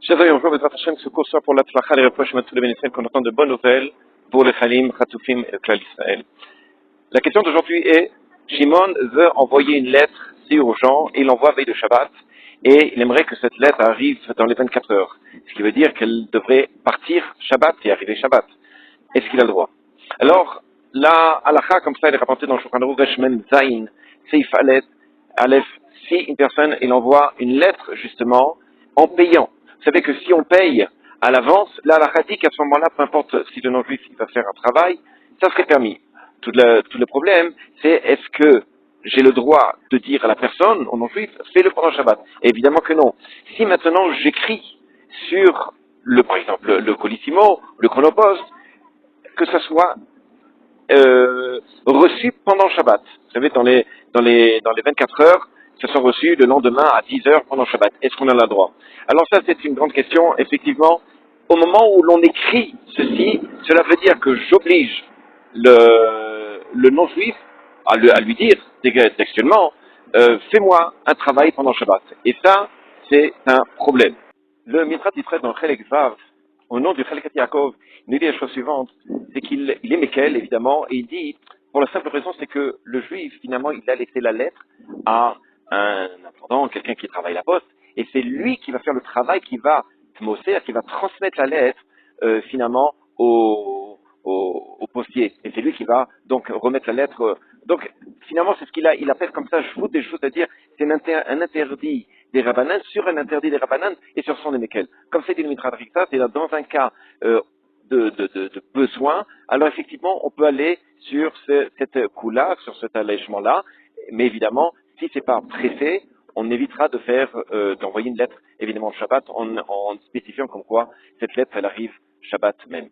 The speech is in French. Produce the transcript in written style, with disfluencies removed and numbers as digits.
Chers amis, bonjour, Bezrat Hashem, ce cours sera pour l'Atzlacha, les reproches et tous les bénéficiaires qu'on entend de bonnes nouvelles pour les Chalim, Chatoufim et le Klal Israël. La question d'aujourd'hui est, Shimon veut envoyer une lettre, c'est urgent, et il l'envoie veille de Shabbat, et il aimerait que cette lettre arrive dans les 24 heures. Ce qui veut dire qu'elle devrait partir Shabbat et arriver Shabbat. Est-ce qu'il a le droit? Alors, la halakha, comme ça, elle est rapportée dans le Shulchan Aruch Resh Mem Zayin, Seif Aleph, si une personne, il envoie une lettre, justement, en payant. Vous savez que si on paye à l'avance, la halakha dit qu'à ce moment-là, peu importe si le non-juif il va faire un travail, ça serait permis. Tout le problème, c'est est-ce que j'ai le droit de dire à la personne, au non-juif, fais-le pendant Shabbat? Et évidemment que non. Si maintenant j'écris sur, par exemple, le Colissimo, le Chronopost, que ça soit reçu pendant Shabbat. Vous savez, dans les 24 heures, ça soit reçu le lendemain à 10 heures pendant Shabbat. Est-ce qu'on a le droit? Alors ça, c'est une grande question. Effectivement, au moment où l'on écrit ceci, cela veut dire que j'oblige le non-juif à lui dire, textuellement, fais-moi un travail pendant Shabbat. Et ça, c'est un problème. Le Mitrat Yisraël dans Chelek Vav, au nom du Chelek Yaakov, il nous dit la chose suivante, c'est qu'il est Mekel, évidemment, et il dit, pour la simple raison, c'est que le juif, finalement, il a laissé la lettre à un attendant, quelqu'un qui travaille la poste, et c'est lui qui va faire le travail, qui va qui va transmettre la lettre, finalement, au postier. Et c'est lui qui va, donc, remettre la lettre. Donc, finalement, c'est ce il appelle comme ça, c'est-à-dire, c'est un interdit des Rabbanan sur un interdit des Rabbanan et sur son Mekel. Comme c'est une mitra drikta, c'est dans un cas de besoin, alors effectivement, on peut aller sur cette coup-là, sur cet allègement-là, mais évidemment, si c'est pas pressé, on évitera d'envoyer une lettre, évidemment, Shabbat, en spécifiant comme quoi cette lettre, elle arrive Shabbat même.